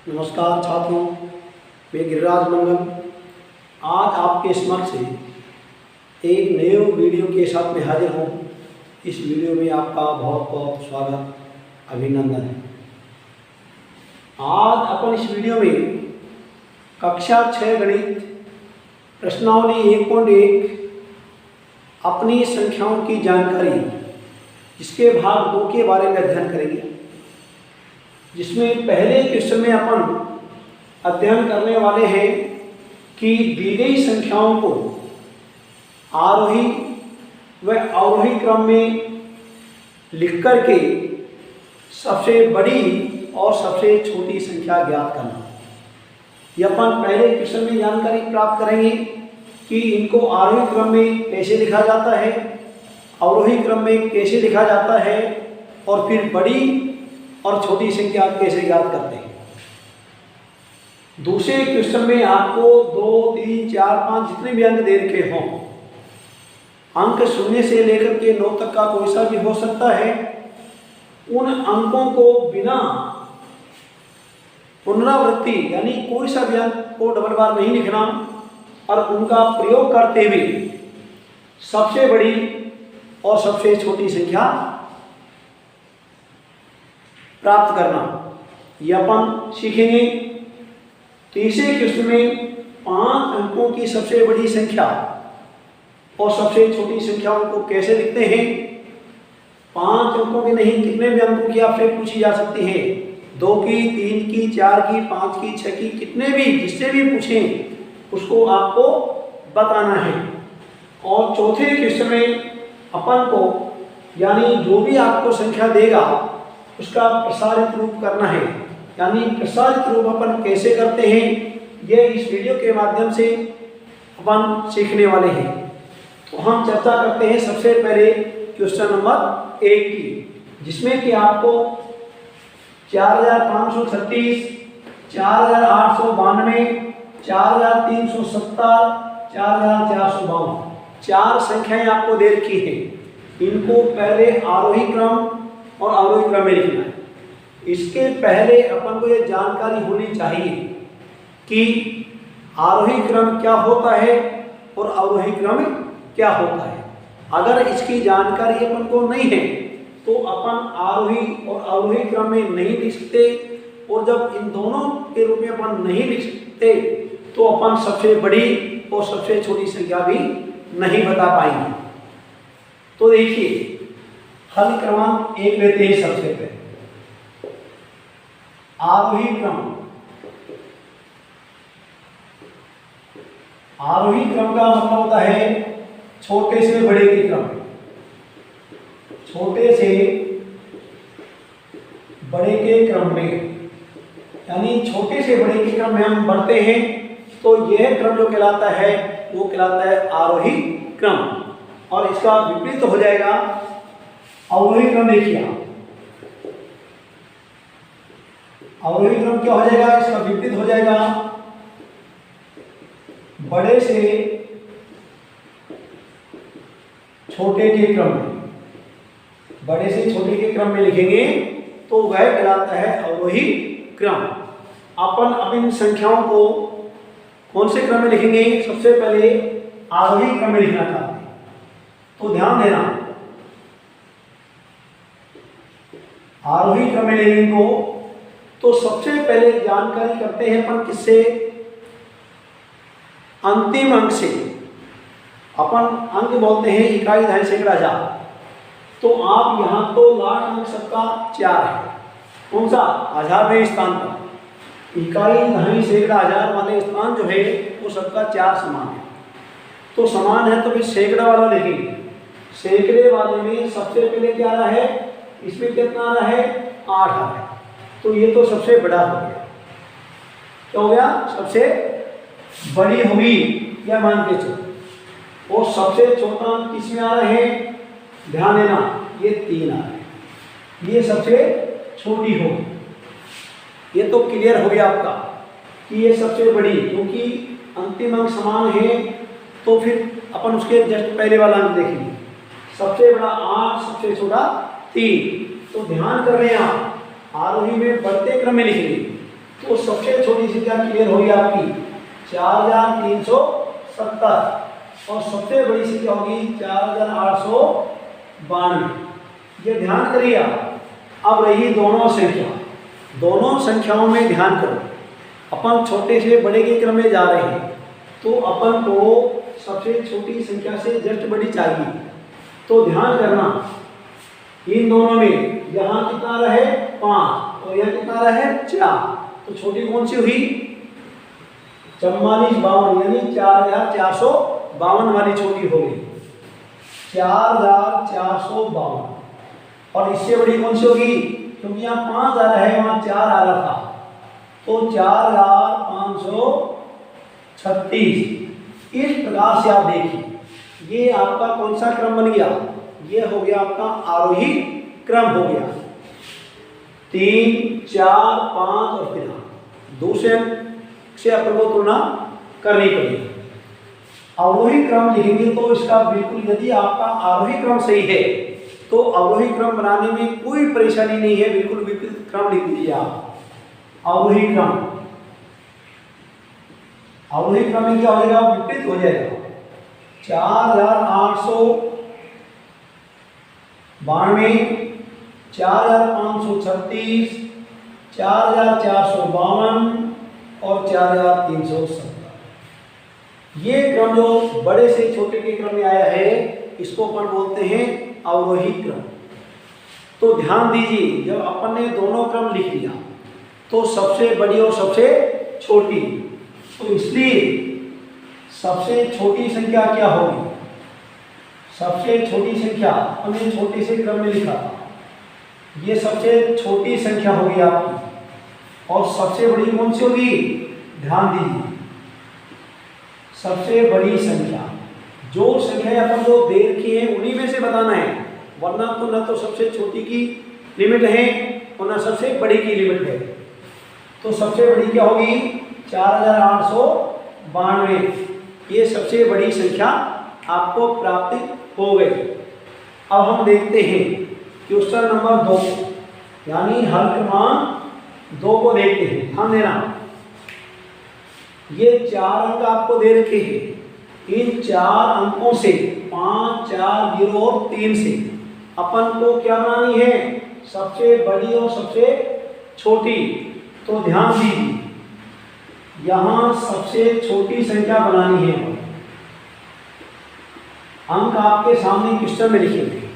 नमस्कार छात्रों, मैं गिरिराज मंगल आज आपके समक्ष एक नए वीडियो के साथ में हाजिर हूँ। इस वीडियो में आपका बहुत बहुत स्वागत, अभिनंदन है। आज अपन इस वीडियो में कक्षा 6 गणित प्रश्नावली 1.1 अपनी संख्याओं की जानकारी इसके भाग 2 के बारे में अध्ययन करेंगे, जिसमें पहले क्वेश्चन में अपन अध्ययन करने वाले हैं कि दी गई संख्याओं को आरोही व अवरोही क्रम में लिख करके सबसे बड़ी और सबसे छोटी संख्या ज्ञात करना। यह अपन पहले क्वेश्चन में जानकारी प्राप्त करेंगे कि इनको आरोही क्रम में कैसे लिखा जाता है, अवरोही क्रम में कैसे लिखा जाता है और फिर बड़ी और छोटी संख्या कैसे ज्ञात करते हैं। दूसरे क्वेश्चन में आपको 2, 3, 4, 5 जितने भी अंक दे रखे हों, अंक 0 से लेकर के 9 तक का कोई सा भी हो सकता है, उन अंकों को बिना पुनरावृत्ति यानी कोई सा भी अंक को डबल बार नहीं लिखना और उनका प्रयोग करते हुए सबसे बड़ी और सबसे छोटी संख्या प्राप्त करना, यह अपन सीखेंगे। तीसरे क्वेश्चन में 5 अंकों की सबसे बड़ी संख्या और सबसे छोटी संख्याओं को कैसे लिखते हैं। 5 अंकों की नहीं, कितने भी अंकों की आपसे पूछी जा सकती है, 2 की, 3 की, 4 की, 5 की, 6 की, कितने भी जिससे भी पूछें उसको आपको बताना है। और चौथे क्वेश्चन में अपन को यानी जो भी आपको संख्या देगा उसका प्रसारित रूप करना है, यानी प्रसारित रूप अपन कैसे करते हैं ये इस वीडियो के माध्यम से अपन सीखने वाले हैं। तो हम चर्चा करते हैं सबसे पहले क्वेश्चन नंबर 1 की, जिसमें कि आपको 4536, 4892, 4370, 4452 4 संख्याएं आपको दे रखी है। इनको पहले आरोही क्रम और अवरोही क्रम में लिखना है। इसके पहले अपन को यह जानकारी होनी चाहिए कि आरोही क्रम क्या होता है और अवरोही क्रम क्या होता है। अगर इसकी जानकारी अपन को नहीं है तो अपन आरोही और अवरोही क्रम में नहीं लिख सकते, और जब इन दोनों के रूप में अपन नहीं लिख सकते तो अपन सबसे बड़ी और सबसे छोटी संख्या भी नहीं बता पाएंगे। तो देखिए, हल क्रमांक 1 लेते हैं। सबसे पहले आरोही क्रम। आरोही क्रम का मतलब होता है छोटे से बड़े के क्रम। छोटे से बड़े के क्रम में, यानी छोटे से बड़े के क्रम में हम बढ़ते हैं तो यह क्रम जो कहलाता है वो कहलाता है आरोही क्रम, और इसका विपरीत हो जाएगा अवरोही क्रम। देखिए, अवरोही क्रम क्या हो जाएगा, इसका विपरीत हो जाएगा बड़े से छोटे के क्रम में। बड़े से छोटे के क्रम में लिखेंगे तो वह कहलाता है अवरोही क्रम। अपन अब इन संख्याओं को कौन से क्रम में लिखेंगे, सबसे पहले आरोही क्रम में लिखना चाहते हैं। तो ध्यान देना, आरोही क्रम में लेंगे इनको तो सबसे पहले जानकारी करते हैं अपन किससे, अंतिम अंक से। अपन अंक बोलते हैं इकाई, दहाई, सैकड़ा, हजार। तो आप यहाँ तो लास्ट अंक सबका 4 है, कौन सा, 1000वें स्थान पर। इकाई, दहाई, सैकड़ा, हजार वाले स्थान जो है वो सबका 4 समान है। तो समान है तो फिर सैकड़ा वाला लिखेंगे। सैकड़े वाले में सबसे पहले क्या आ रहा है, इसमें कितना आ रहा है, 8 आ रहा है। तो ये तो सबसे बड़ा हो गया। क्या हो गया, सबसे बड़ी होगी, यह मान के चलो। और सबसे छोटा किसमें आ रहे हैं, ध्यान देना, ये 3 आ रहे हैं। ये सबसे छोटी होगी। ये तो क्लियर हो गया आपका कि ये सबसे बड़ी, क्योंकि अंतिम अंक समान है तो फिर अपन उसके जस्ट पहले वाला अंक देखेंगे। सबसे बड़ा 8, सबसे छोटा 3। तो ध्यान कर रहे हैं आप, आरोही में बढ़ते क्रम में लिखेंगे तो सबसे छोटी संख्या क्लियर होगी आपकी 4370 और सबसे बड़ी संख्या होगी 4892। ये ध्यान करिए आप। अब रही दोनों संख्या, दोनों संख्याओं में ध्यान करो। अपन छोटे से बड़े के क्रम में जा रहे हैं, तो अपन को सबसे छोटी संख्या से जस्ट बड़ी चाहिए। तो ध्यान करना, इन दोनों में यहाँ कितना रहे 5 और यहाँ कितना रहे 4, तो छोटी कौन सी हुई 4452, यानी 4452 वाली छोटी हो गई 4452। और इससे बड़ी कौन सी होगी, क्योंकि यहाँ 5 आ रहा है, वहाँ 4 आ रहा था, तो 4536। इस प्रकार से आप देखिए, ये आपका कौन सा क्रम बन गया, ये हो गया आपका आरोही क्रम हो गया। 3 4 5 और फिर दूसरे से अपन को तुलना करनी पड़ेगी। अवरोही क्रम लिखेंगे तो इसका बिल्कुल, यदि आपका आरोही क्रम सही है तो अवरोही क्रम बनाने में कोई परेशानी नहीं है, बिल्कुल विपरीत क्रम लिख दीजिए आप। अवरोही क्रम, अवरोही क्रम में क्या हो जाएगा, विपरीत हो जाएगा। 4892, 4536, 4452 और 4370। ये क्रम जो बड़े से छोटे के क्रम में आया है, इसको अपन बोलते हैं अवरोही क्रम। तो ध्यान दीजिए, जब अपन ने दोनों क्रम लिख लिया तो सबसे बड़ी और सबसे छोटी, तो इसलिए सबसे छोटी संख्या क्या होगी, सबसे छोटी संख्या हमने छोटे से क्रम में लिखा, ये सबसे छोटी संख्या होगी आपकी। और सबसे बड़ी कौन सी होगी, ध्यान दीजिए, सबसे बड़ी संख्या, जो संख्या अपन को दे रखी है उन्हीं में से बताना है, वरना तो न तो सबसे छोटी की लिमिट है और न सबसे बड़ी की लिमिट है। तो सबसे बड़ी क्या होगी 4892, ये सबसे बड़ी संख्या आपको प्राप्त हो गई। अब हम देखते हैं क्वेश्चन नंबर 2, यानी हल क्रमांक 2 को देखते हैं। ध्यान देना, ये 4 अंक आपको दे रखे हैं, इन 4 अंकों से 5 4 0 और 3 से अपन को क्या बनानी है, सबसे बड़ी और सबसे छोटी। तो ध्यान दीजिए, यहां सबसे छोटी संख्या बनानी है। अंक आपके सामने क्वेश्चन में लिखे हैं।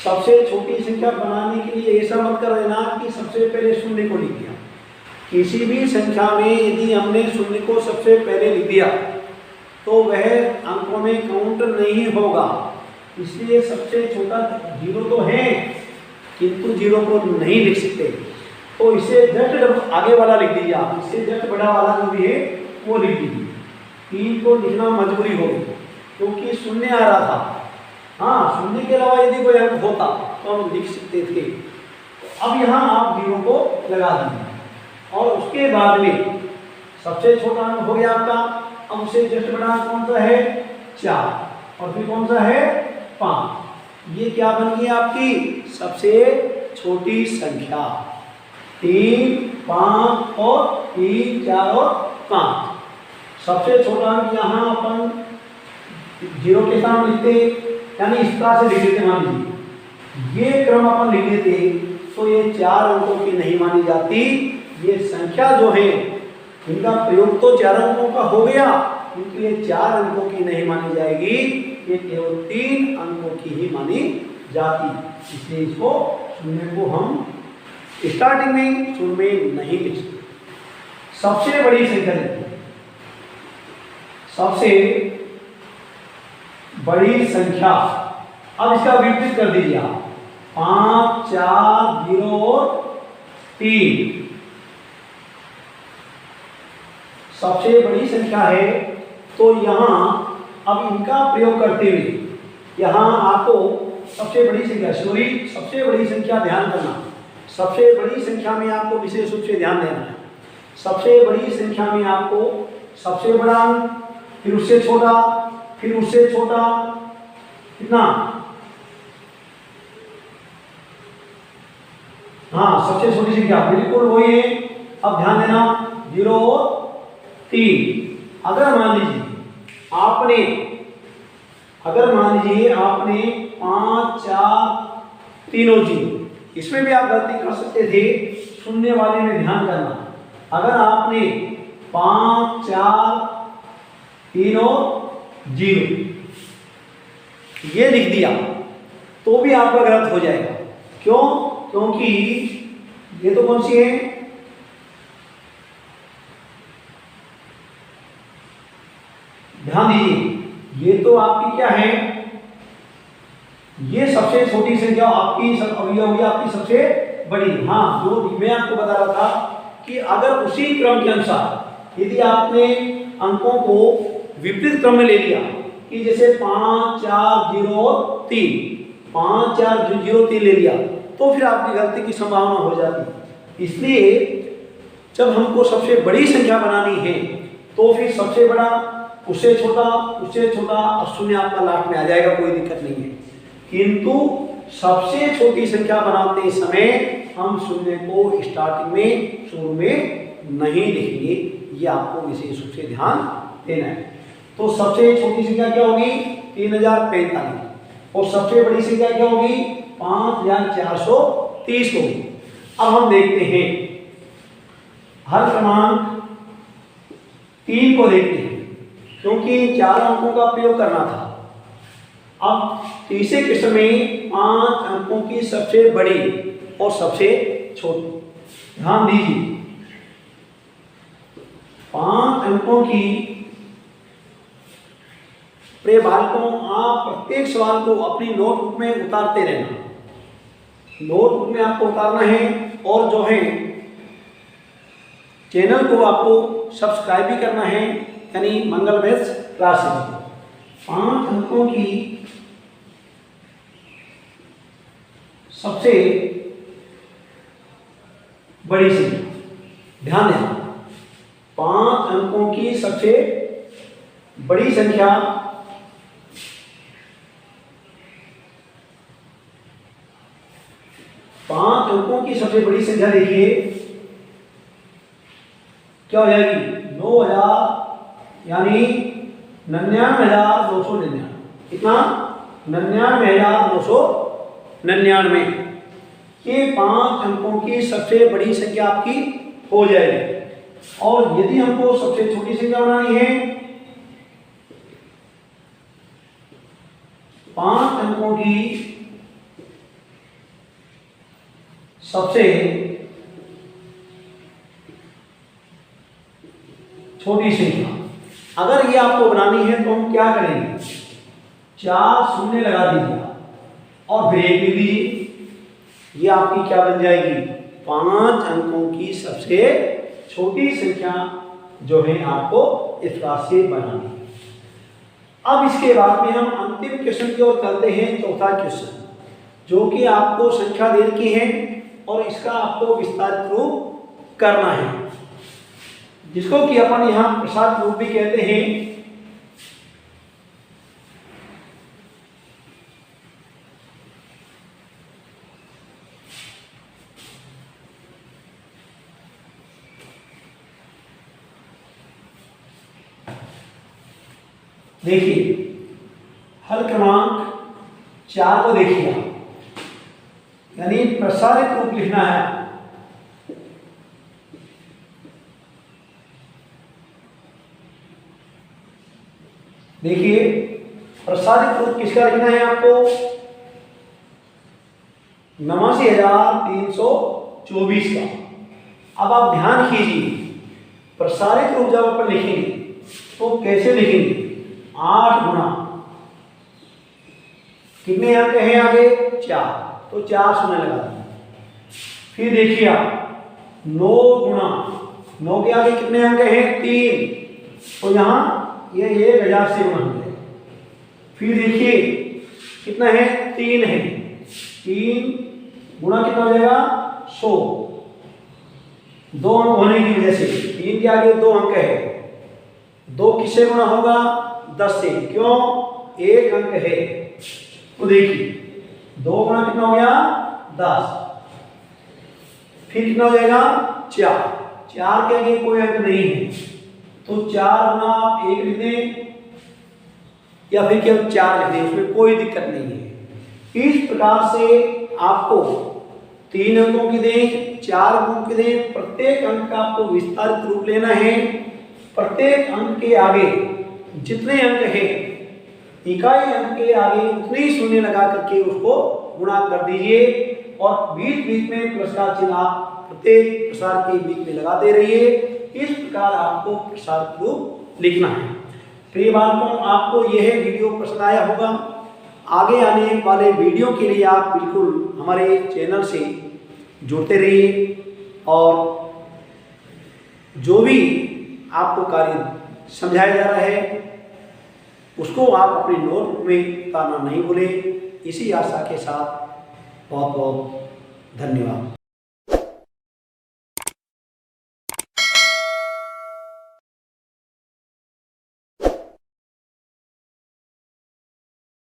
सबसे छोटी संख्या बनाने के लिए ऐसा मत कर देना कि सबसे पहले शून्य को लिख दिया। किसी भी संख्या में यदि हमने शून्य को सबसे पहले लिख दिया तो वह अंकों में काउंट नहीं होगा। इसलिए सबसे छोटा 0 तो है, किंतु 0 को नहीं लिख सकते। तो इसे जस्ट आगे वाला लिख दीजिए आप, इससे जस्ट बड़ा वाला जो भी है वो लिख दीजिए। 3 को लिखना मजबूरी होगी क्योंकि शून्य आ रहा था। हाँ, शून्य के अलावा यदि कोई अंक होता तो हम लिख सकते थे। अब यहाँ आप 0 को लगा दीजिए और उसके बाद में सबसे छोटा अंक हो गया आपका। अब उसे जस्ट बड़ा अंक कौन सा है 4 और फिर कौन सा है 5। ये क्या बन गई आपकी सबसे छोटी संख्या। 3 5 और 3 4 और 5। सबसे छोटा अंक यहाँ अपन 0 के साथ लिखते, यानी इस तरह से लिख देते। मान लीजिए ये क्रम अपन लिख देते तो ये 4 अंकों की नहीं मानी जाती। ये संख्या जो है इनका प्रयोग तो 4 अंकों का हो गया, किंतु ये 4 अंकों की नहीं मानी जाएगी, ये केवल 3 अंकों की ही मानी जाती। इसलिए इसको शून्य को हम स्टार्टिंग में शून्य में नहीं लिख सकते। सबसे बड़ी संख्या लिखते, सबसे बड़ी संख्या। अब इसका विपरीत कर दीजिए आप, 5 4 0 और 3 सबसे बड़ी संख्या है। तो यहाँ अब इनका प्रयोग करते हुए यहाँ आपको सबसे बड़ी संख्या, सॉरी सबसे बड़ी संख्या ध्यान करना। सबसे बड़ी संख्या में आपको विशेष रूप से ध्यान देना है। सबसे बड़ी संख्या में आपको सबसे बड़ा अंक, फिर उससे छोटा, फिर उससे छोटा, कितना, हाँ सबसे छोटी संख्या बिल्कुल वही है अब ध्यान देना 0 और 3। अगर मान लीजिए आपने 5 4 3 और 0, इसमें भी आप गलती कर सकते थे, शून्य वाले में ध्यान करना। अगर आपने 5 4 3 और 0 ये लिख दिया तो भी आपका गलत हो जाएगा। क्यों? क्योंकि ये तो कौन सी है, ध्यान दीजिए, ये तो आपकी क्या है, ये सबसे छोटी संख्या आपकी होगी आपकी सबसे बड़ी। हाँ, जो मैं आपको बता रहा था कि अगर उसी क्रम के अनुसार यदि आपने अंकों को विपरीत क्रम में ले लिया कि जैसे 5 4 0 3, 5 4 0 3 ले लिया, तो फिर आपकी गलती की संभावना हो जाती। इसलिए जब हमको सबसे बड़ी संख्या बनानी है तो फिर सबसे बड़ा, उससे छोटा, और शून्य आपका लास्ट में आ जाएगा, कोई दिक्कत नहीं है। किंतु सबसे छोटी संख्या बनाते समय हम शून्य को स्टार्टिंग में, शुरू में नहीं लिखेंगे। ये आपको विशेष रूप से ध्यान देना है। तो सबसे छोटी संख्या क्या होगी, 3045, और सबसे बड़ी संख्या क्या होगी, 5430 होगी। अब हम देखते हैं हर क्रमांक 3 को देखते हैं, क्योंकि 4 अंकों का प्रयोग करना था। अब तीसरे किस्म में 5 अंकों की सबसे बड़ी और सबसे छोटी, ध्यान दीजिए, 5 अंकों की। प्रिय बालकों, आप प्रत्येक सवाल को अपनी नोटबुक में उतारते रहना। नोटबुक में आपको उतारना है, और जो है चैनल को आपको सब्सक्राइब भी करना है, यानी मंगल मैथ्स क्लासेस। 5 अंकों की सबसे बड़ी संख्या, ध्यान देना, 5 अंकों की सबसे बड़ी संख्या 5 अंकों की सबसे बड़ी संख्या देखिए क्या हो जाएगी, 9000, यानी 99,999। कितना, 99,999। ये 5 अंकों की सबसे बड़ी संख्या आपकी हो जाएगी। और यदि हमको सबसे छोटी संख्या बनानी है, 5 अंकों की सबसे छोटी संख्या, अगर ये आपको बनानी है तो हम क्या करेंगे, 4 शून्य लगा दीजिए और फिर 1 लिख दीजिए। ये आपकी क्या बन जाएगी, 5 अंकों की सबसे छोटी संख्या जो है आपको इस प्रकार से बनानी है। अब इसके बाद में हम अंतिम क्वेश्चन की ओर चलते हैं, चौथा क्वेश्चन, जो कि आपको संख्या दे रखी है और इसका आपको विस्तारित रूप करना है, जिसको कि अपन यहां प्रसाद रूप भी कहते हैं। देखिए, हल क्रमांक 4 को देखिए, यानी प्रसारित रूप लिखना है। देखिए, प्रसारित रूप किसका लिखना है आपको, 89,324 का। अब आप ध्यान कीजिए, प्रसारित रूप जब अपन लिखेंगे तो कैसे लिखेंगे, 8 गुना कितने अंक हैं आगे, 4, तो 4 शून्य लगा देंगे। फिर देखिए आप 9 गुना, 9 के आगे कितने अंक हैं, 3, तो यहां ये 1000 से गुना हो जाएगा। फिर देखिए कितना है, 3 है, 3 गुना कितना हो जाएगा, 100। 2 अंक होने की वजह से 3 के आगे 2 अंक है, 2 किससे गुना होगा, 10 से, क्यों, 1 अंक है। तो देखिए 2 गुना कितना हो गया, 10, फिर कितना हो जाएगा, 4, 4 के आगे कोई अंक नहीं है तो 4 गुना आप 1 लिख दें या फिर केवल 4 लिख दें, उसमें कोई दिक्कत नहीं है। इस प्रकार से आपको 3 अंकों की दें, 4 अंकों की दें, प्रत्येक अंक का आपको विस्तारित रूप लेना है। प्रत्येक अंक के आगे जितने अंक हैं इकाई अंक के आगे उतने ही शून्य लगा करके उसको गुणा कर दीजिए और बीच बीच में पुरस्कार चिन्ह आप प्रत्येक प्रसार के बीच में लगाते रहिए। इस प्रकार आपको प्रसार रूप लिखना है। प्रिय बालकों, आपको यह वीडियो पसंद आया होगा। आगे आने वाले वीडियो के लिए आप बिल्कुल हमारे चैनल से जुड़ते रहिए और जो भी आपको कार्य समझाया जा रहा है उसको आप अपने नोटबुक में उतारना नहीं भूलें। इसी आशा के साथ बहुत बहुत धन्यवाद।